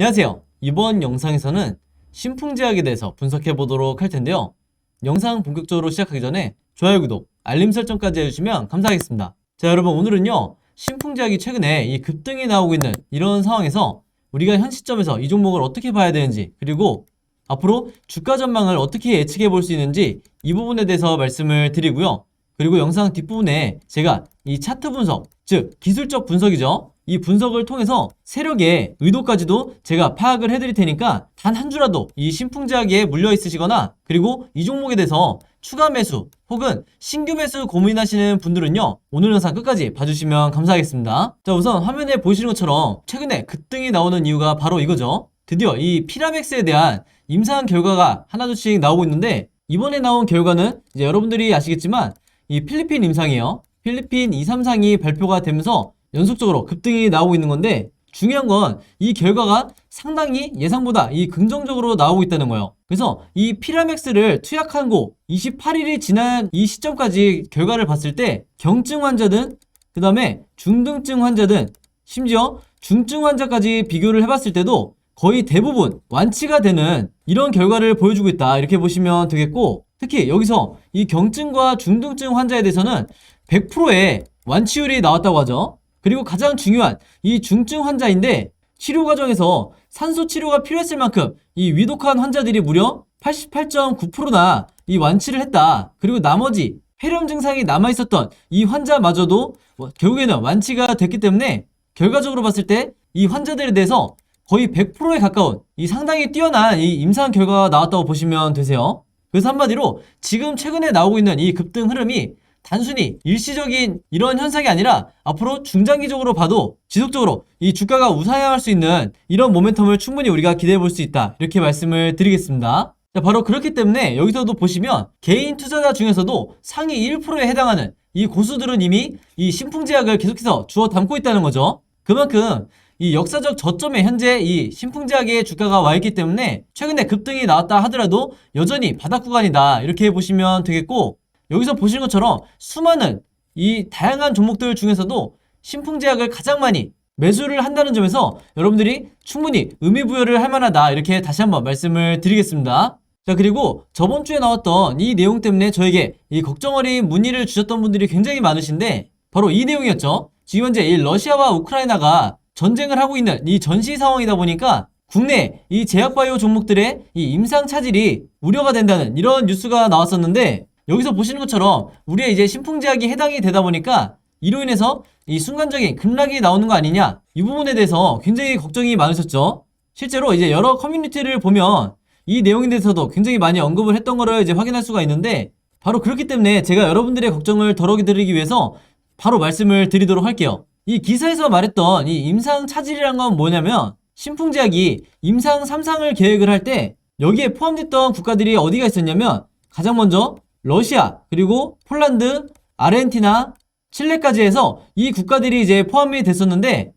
안녕하세요. 이번 영상에서는 신풍제약에 대해서 분석해 보도록 할 텐데요. 영상 본격적으로 시작하기 전에 좋아요, 구독, 알림 설정까지 해주시면 감사하겠습니다. 자, 여러분, 오늘은요, 신풍제약이 최근에 이 급등이 나오고 있는 이런 상황에서 우리가 현 시점에서 이 종목을 어떻게 봐야 되는지, 그리고 앞으로 주가 전망을 어떻게 예측해 볼 수 있는지 이 부분에 대해서 말씀을 드리고요. 그리고 영상 뒷부분에 제가 이 차트 분석, 즉 기술적 분석이죠. 이 분석을 통해서 세력의 의도까지도 제가 파악을 해드릴 테니까 단 한 주라도 이 신풍제약에 물려 있으시거나 그리고 이 종목에 대해서 추가 매수 혹은 신규 매수 고민하시는 분들은요, 오늘 영상 끝까지 봐주시면 감사하겠습니다. 자, 우선 화면에 보시는 것처럼 최근에 급등이 나오는 이유가 바로 이거죠. 드디어 이 피라맥스에 대한 임상 결과가 하나둘씩 나오고 있는데, 이번에 나온 결과는 이제 여러분들이 아시겠지만 이 필리핀 임상이에요. 필리핀 2, 3상이 발표가 되면서 연속적으로 급등이 나오고 있는 건데, 중요한 건 이 결과가 상당히 예상보다 이 긍정적으로 나오고 있다는 거예요. 그래서 이 피라맥스를 투약한 고 28일이 지난 이 시점까지 결과를 봤을 때 경증 환자든 그 다음에 중등증 환자든 심지어 중증 환자까지 비교를 해봤을 때도 거의 대부분 완치가 되는 이런 결과를 보여주고 있다, 이렇게 보시면 되겠고, 특히 여기서 이 경증과 중등증 환자에 대해서는 100%의 완치율이 나왔다고 하죠. 그리고 가장 중요한 이 중증 환자인데, 치료 과정에서 산소 치료가 필요했을 만큼 이 위독한 환자들이 무려 88.9%나 이 완치를 했다. 그리고 나머지 폐렴 증상이 남아있었던 이 환자마저도 결국에는 완치가 됐기 때문에 결과적으로 봤을 때 이 환자들에 대해서 거의 100%에 가까운 이 상당히 뛰어난 이 임상 결과가 나왔다고 보시면 되세요. 그래서 한마디로 지금 최근에 나오고 있는 이 급등 흐름이 단순히 일시적인 이런 현상이 아니라 앞으로 중장기적으로 봐도 지속적으로 이 주가가 우상향할 수 있는 이런 모멘텀을 충분히 우리가 기대해 볼 수 있다, 이렇게 말씀을 드리겠습니다. 자, 바로 그렇기 때문에 여기서도 보시면 개인 투자자 중에서도 상위 1%에 해당하는 이 고수들은 이미 이 신풍제약을 계속해서 주워 담고 있다는 거죠. 그만큼 이 역사적 저점에 현재 이 신풍제약의 주가가 와 있기 때문에 최근에 급등이 나왔다 하더라도 여전히 바닥 구간이다, 이렇게 보시면 되겠고, 여기서 보시는 것처럼 수많은 이 다양한 종목들 중에서도 신풍제약을 가장 많이 매수를 한다는 점에서 여러분들이 충분히 의미부여를 할 만하다, 이렇게 다시 한번 말씀을 드리겠습니다. 자, 그리고 저번 주에 나왔던 이 내용 때문에 저에게 이 걱정 어린 문의를 주셨던 분들이 굉장히 많으신데, 바로 이 내용이었죠. 지금 현재 이 러시아와 우크라이나가 전쟁을 하고 있는 이 전시 상황이다 보니까 국내 이 제약바이오 종목들의 이 임상 차질이 우려가 된다는 이런 뉴스가 나왔었는데, 여기서 보시는 것처럼 우리의 이제 신풍제약이 해당이 되다 보니까 이로 인해서 이 순간적인 급락이 나오는 거 아니냐, 이 부분에 대해서 굉장히 걱정이 많으셨죠. 실제로 이제 여러 커뮤니티를 보면 이 내용에 대해서도 굉장히 많이 언급을 했던 거를 이제 확인할 수가 있는데, 바로 그렇기 때문에 제가 여러분들의 걱정을 덜어드리기 위해서 바로 말씀을 드리도록 할게요. 이 기사에서 말했던 이 임상 차질이란 건 뭐냐면, 신풍제약이 임상 3상을 계획을 할 때 여기에 포함됐던 국가들이 어디가 있었냐면, 가장 먼저 러시아, 그리고 폴란드, 아르헨티나, 칠레까지 해서 이 국가들이 이제 포함이 됐었는데,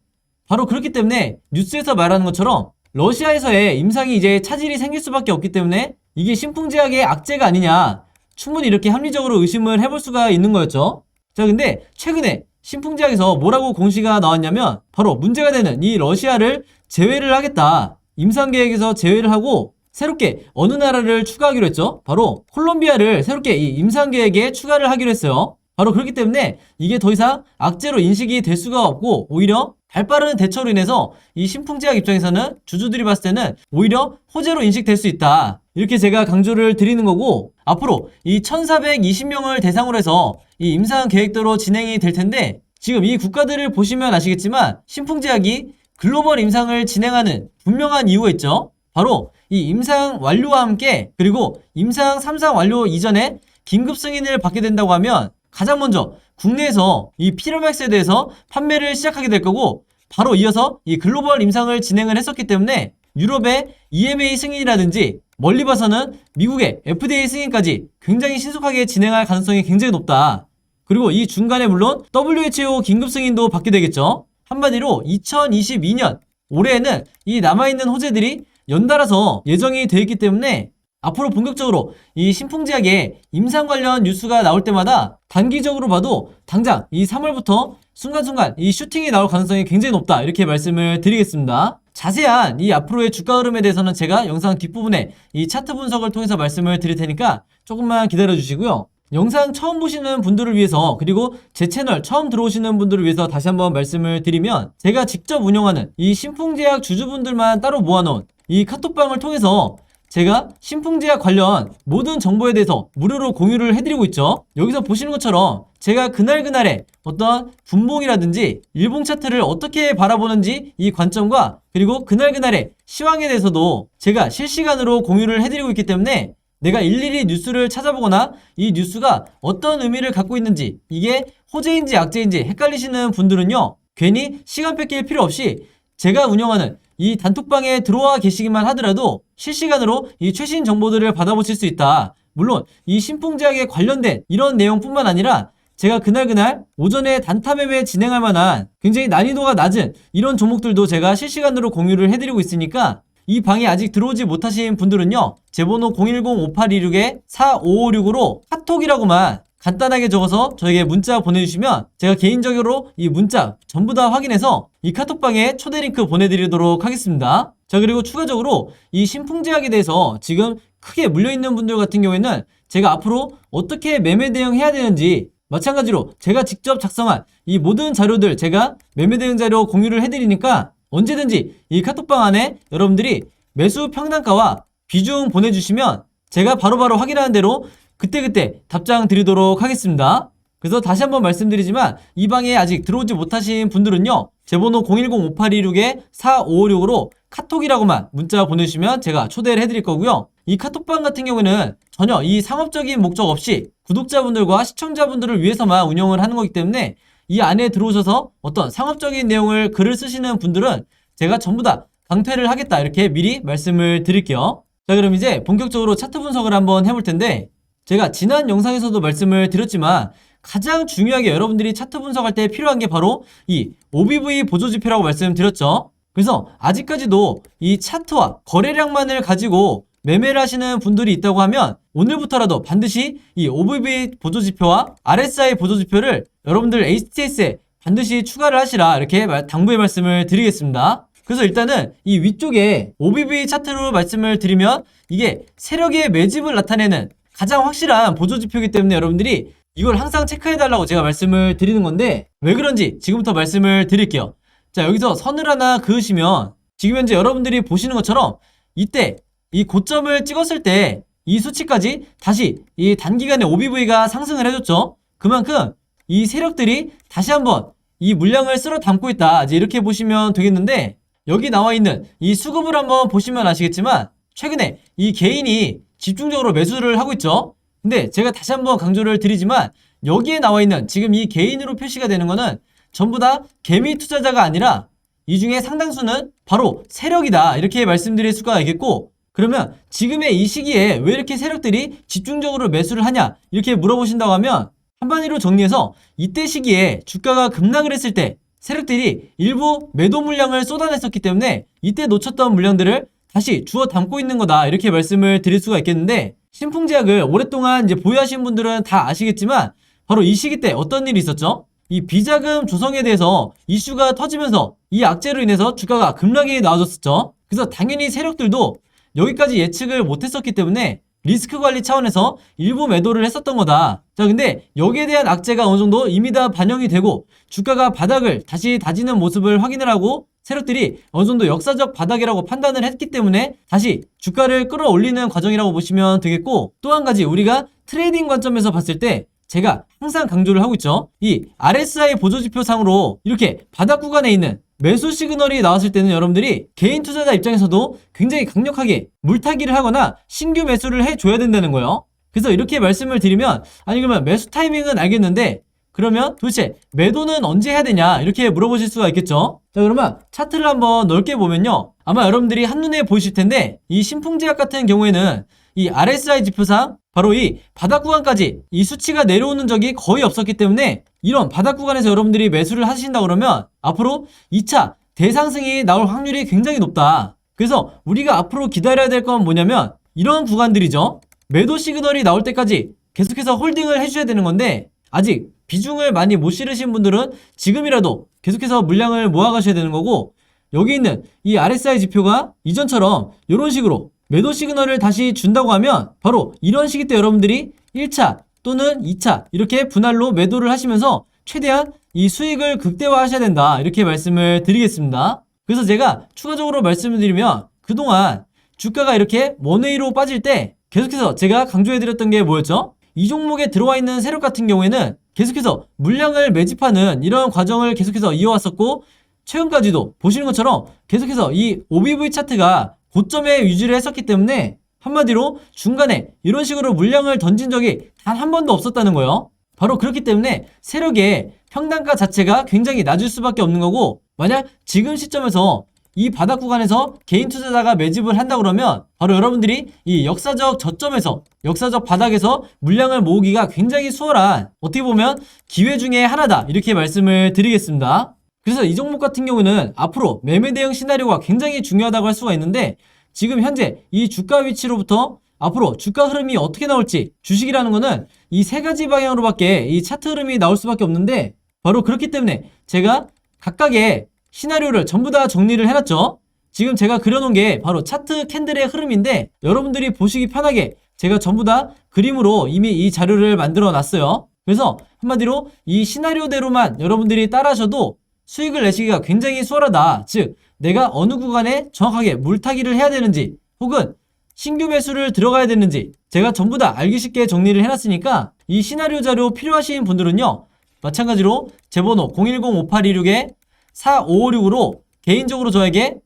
바로 그렇기 때문에 뉴스에서 말하는 것처럼 러시아에서의 임상이 이제 차질이 생길 수밖에 없기 때문에 이게 신풍제약의 악재가 아니냐, 충분히 이렇게 합리적으로 의심을 해볼 수가 있는 거였죠. 자, 근데 최근에 신풍제약에서 뭐라고 공시가 나왔냐면, 바로 문제가 되는 이 러시아를 제외를 하겠다, 임상 계획에서 제외를 하고 새롭게 어느 나라를 추가하기로 했죠. 바로 콜롬비아를 새롭게 이 임상 계획에 추가를 하기로 했어요. 바로 그렇기 때문에 이게 더 이상 악재로 인식이 될 수가 없고, 오히려 발빠른 대처로 인해서 이 신풍제약 입장에서는 주주들이 봤을 때는 오히려 호재로 인식될 수 있다, 이렇게 제가 강조를 드리는 거고, 앞으로 이 1420명을 대상으로 해서 이 임상 계획대로 진행이 될 텐데, 지금 이 국가들을 보시면 아시겠지만 신풍제약이 글로벌 임상을 진행하는 분명한 이유가 있죠. 바로 이 임상 완료와 함께, 그리고 임상 3상 완료 이전에 긴급 승인을 받게 된다고 하면 가장 먼저 국내에서 이 피라맥스에 대해서 판매를 시작하게 될 거고, 바로 이어서 이 글로벌 임상을 진행을 했었기 때문에 유럽의 EMA 승인이라든지 멀리 봐서는 미국의 FDA 승인까지 굉장히 신속하게 진행할 가능성이 굉장히 높다. 그리고 이 중간에 물론 WHO 긴급 승인도 받게 되겠죠. 한마디로 2022년 올해에는 이 남아있는 호재들이 연달아서 예정이 되어 있기 때문에 앞으로 본격적으로 이 신풍제약의 임상 관련 뉴스가 나올 때마다 단기적으로 봐도 당장 이 3월부터 순간순간 이 슈팅이 나올 가능성이 굉장히 높다, 이렇게 말씀을 드리겠습니다. 자세한 이 앞으로의 주가 흐름에 대해서는 제가 영상 뒷부분에 이 차트 분석을 통해서 말씀을 드릴 테니까 조금만 기다려 주시고요. 영상 처음 보시는 분들을 위해서, 그리고 제 채널 처음 들어오시는 분들을 위해서 다시 한번 말씀을 드리면, 제가 직접 운영하는 이 신풍제약 주주분들만 따로 모아놓은 이 카톡방을 통해서 제가 신풍제약 관련 모든 정보에 대해서 무료로 공유를 해드리고 있죠. 여기서 보시는 것처럼 제가 그날그날의 어떤 분봉이라든지 일봉 차트를 어떻게 바라보는지 이 관점과, 그리고 그날그날의 시황에 대해서도 제가 실시간으로 공유를 해드리고 있기 때문에, 내가 일일이 뉴스를 찾아보거나 이 뉴스가 어떤 의미를 갖고 있는지, 이게 호재인지 악재인지 헷갈리시는 분들은요, 괜히 시간 뺏길 필요 없이 제가 운영하는 이 단톡방에 들어와 계시기만 하더라도 실시간으로 이 최신 정보들을 받아보실 수 있다. 물론 이 신풍제약에 관련된 이런 내용뿐만 아니라 제가 그날 오전에 단타 매매 진행할 만한 굉장히 난이도가 낮은 이런 종목들도 제가 실시간으로 공유를 해드리고 있으니까, 이 방에 아직 들어오지 못하신 분들은요, 제 번호 010-5826-4556으로 카톡이라고만 간단하게 적어서 저에게 문자 보내주시면 제가 개인적으로 이 문자 전부 다 확인해서 이 카톡방에 초대 링크 보내드리도록 하겠습니다. 자, 그리고 추가적으로 이 신풍제약에 대해서 지금 크게 물려있는 분들 같은 경우에는 제가 앞으로 어떻게 매매 대응해야 되는지, 마찬가지로 제가 직접 작성한 이 모든 자료들 제가 매매 대응 자료 공유를 해드리니까 언제든지 이 카톡방 안에 여러분들이 매수 평단가와 비중 보내주시면 제가 바로바로 확인하는 대로 그때그때 답장 드리도록 하겠습니다. 그래서 다시 한번 말씀드리지만, 이 방에 아직 들어오지 못하신 분들은요, 제 번호 010-5826-4556으로 카톡이라고만 문자 보내주시면 제가 초대를 해드릴 거고요. 이 카톡방 같은 경우에는 전혀 이 상업적인 목적 없이 구독자분들과 시청자분들을 위해서만 운영을 하는 거기 때문에, 이 안에 들어오셔서 어떤 상업적인 내용을 글을 쓰시는 분들은 제가 전부 다 강퇴를 하겠다, 이렇게 미리 말씀을 드릴게요. 자, 그럼 이제 본격적으로 차트 분석을 한번 해볼 텐데, 제가 지난 영상에서도 말씀을 드렸지만 가장 중요하게 여러분들이 차트 분석할 때 필요한 게 바로 이 OBV 보조지표라고 말씀드렸죠. 그래서 아직까지도 이 차트와 거래량만을 가지고 매매를 하시는 분들이 있다고 하면, 오늘부터라도 반드시 이 OBV 보조지표와 RSI 보조지표를 여러분들 HTS에 반드시 추가를 하시라, 이렇게 당부의 말씀을 드리겠습니다. 그래서 일단은 이 위쪽에 OBV 차트로 말씀을 드리면, 이게 세력의 매집을 나타내는 가장 확실한 보조지표이기 때문에 여러분들이 이걸 항상 체크해달라고 제가 말씀을 드리는 건데, 왜 그런지 지금부터 말씀을 드릴게요. 자, 여기서 선을 하나 그으시면 지금 현재 여러분들이 보시는 것처럼 이때 이 고점을 찍었을 때 이 수치까지 다시 이 단기간에 OBV가 상승을 해줬죠. 그만큼 이 세력들이 다시 한번 이 물량을 쓸어 담고 있다, 이제 이렇게 보시면 되겠는데, 여기 나와 있는 이 수급을 한번 보시면 아시겠지만 최근에 이 개인이 집중적으로 매수를 하고 있죠. 근데 제가 다시 한번 강조를 드리지만, 여기에 나와 있는 지금 이 개인으로 표시가 되는 거는 전부 다 개미 투자자가 아니라 이 중에 상당수는 바로 세력이다, 이렇게 말씀드릴 수가 있겠고, 그러면 지금의 이 시기에 왜 이렇게 세력들이 집중적으로 매수를 하냐, 이렇게 물어보신다고 하면, 한마디로 정리해서 이때 시기에 주가가 급락을 했을 때 세력들이 일부 매도 물량을 쏟아냈었기 때문에 이때 놓쳤던 물량들을 다시 주워 담고 있는 거다, 이렇게 말씀을 드릴 수가 있겠는데, 신풍제약을 오랫동안 이제 보유하신 분들은 다 아시겠지만 바로 이 시기 때 어떤 일이 있었죠? 이 비자금 조성에 대해서 이슈가 터지면서 이 악재로 인해서 주가가 급락이 나와줬었죠. 그래서 당연히 세력들도 여기까지 예측을 못했었기 때문에 리스크 관리 차원에서 일부 매도를 했었던 거다. 자, 근데 여기에 대한 악재가 어느 정도 이미 다 반영이 되고 주가가 바닥을 다시 다지는 모습을 확인을 하고 세력들이 어느 정도 역사적 바닥이라고 판단을 했기 때문에 다시 주가를 끌어올리는 과정이라고 보시면 되겠고, 또 한 가지 우리가 트레이딩 관점에서 봤을 때 제가 항상 강조를 하고 있죠. 이 RSI 보조지표상으로 이렇게 바닥 구간에 있는 매수 시그널이 나왔을 때는 여러분들이 개인 투자자 입장에서도 굉장히 강력하게 물타기를 하거나 신규 매수를 해줘야 된다는 거예요. 그래서 이렇게 말씀을 드리면, 아니 그러면 매수 타이밍은 알겠는데 그러면 도대체 매도는 언제 해야 되냐, 이렇게 물어보실 수가 있겠죠. 자, 그러면 차트를 한번 넓게 보면요, 아마 여러분들이 한눈에 보이실 텐데, 이 신풍제약 같은 경우에는 이 RSI 지표상 바로 이 바닥 구간까지 이 수치가 내려오는 적이 거의 없었기 때문에, 이런 바닥 구간에서 여러분들이 매수를 하신다 그러면 앞으로 2차 대상승이 나올 확률이 굉장히 높다. 그래서 우리가 앞으로 기다려야 될 건 뭐냐면 이런 구간들이죠. 매도 시그널이 나올 때까지 계속해서 홀딩을 해주셔야 되는 건데, 아직 비중을 많이 못 실으신 분들은 지금이라도 계속해서 물량을 모아가셔야 되는 거고, 여기 있는 이 RSI 지표가 이전처럼 이런 식으로 매도 시그널을 다시 준다고 하면 바로 이런 시기 때 여러분들이 1차 또는 2차 이렇게 분할로 매도를 하시면서 최대한 이 수익을 극대화하셔야 된다, 이렇게 말씀을 드리겠습니다. 그래서 제가 추가적으로 말씀을 드리면 그동안 주가가 이렇게 원웨이로 빠질 때 계속해서 제가 강조해드렸던 게 뭐였죠? 이 종목에 들어와 있는 세력 같은 경우에는 계속해서 물량을 매집하는 이런 과정을 계속해서 이어왔었고, 최근까지도 보시는 것처럼 계속해서 이 OBV 차트가 고점에 유지를 했었기 때문에 한마디로 중간에 이런 식으로 물량을 던진 적이 단 한 번도 없었다는 거예요. 바로 그렇기 때문에 세력의 평단가 자체가 굉장히 낮을 수밖에 없는 거고, 만약 지금 시점에서 이 바닥 구간에서 개인 투자자가 매집을 한다 그러면 바로 여러분들이 이 역사적 저점에서, 역사적 바닥에서 물량을 모으기가 굉장히 수월한, 어떻게 보면 기회 중에 하나다, 이렇게 말씀을 드리겠습니다. 그래서 이 종목 같은 경우는 앞으로 매매 대응 시나리오가 굉장히 중요하다고 할 수가 있는데, 지금 현재 이 주가 위치로부터 앞으로 주가 흐름이 어떻게 나올지, 주식이라는 거는 이 세 가지 방향으로밖에 이 차트 흐름이 나올 수밖에 없는데, 바로 그렇기 때문에 제가 각각의 시나리오를 전부 다 정리를 해놨죠. 지금 제가 그려놓은 게 바로 차트 캔들의 흐름인데, 여러분들이 보시기 편하게 제가 전부 다 그림으로 이미 이 자료를 만들어 놨어요. 그래서 한마디로 이 시나리오대로만 여러분들이 따라하셔도 수익을 내시기가 굉장히 수월하다. 즉, 내가 어느 구간에 정확하게 물타기를 해야 되는지, 혹은 신규 매수를 들어가야 되는지 제가 전부 다 알기 쉽게 정리를 해놨으니까, 이 시나리오 자료 필요하신 분들은요, 마찬가지로 제 번호 010-5826-4556으로 개인적으로 저에게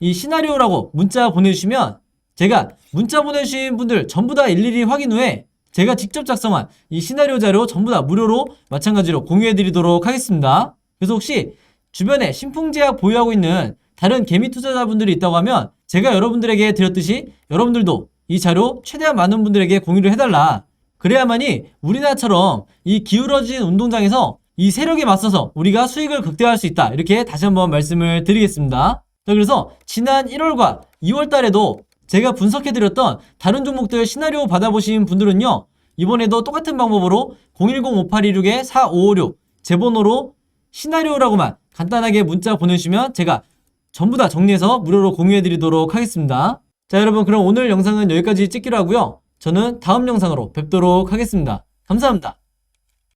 이 시나리오라고 문자 보내주시면, 제가 문자 보내주신 분들 전부 다 일일이 확인 후에 제가 직접 작성한 이 시나리오 자료 전부 다 무료로 마찬가지로 공유해드리도록 하겠습니다. 그래서 혹시 주변에 신풍제약 보유하고 있는 다른 개미 투자자분들이 있다고 하면 제가 여러분들에게 드렸듯이 여러분들도 이 자료 최대한 많은 분들에게 공유를 해달라. 그래야만이 우리나라처럼 이 기울어진 운동장에서 이 세력에 맞서서 우리가 수익을 극대화할 수 있다, 이렇게 다시 한번 말씀을 드리겠습니다. 자, 그래서 지난 1월과 2월 달에도 제가 분석해드렸던 다른 종목들 시나리오 받아보신 분들은요, 이번에도 똑같은 방법으로 010-5826-4556 제 번호로 시나리오라고만 간단하게 문자 보내주시면 제가 전부 다 정리해서 무료로 공유해드리도록 하겠습니다. 자, 여러분, 그럼 오늘 영상은 여기까지 찍기로 하고요. 저는 다음 영상으로 뵙도록 하겠습니다. 감사합니다.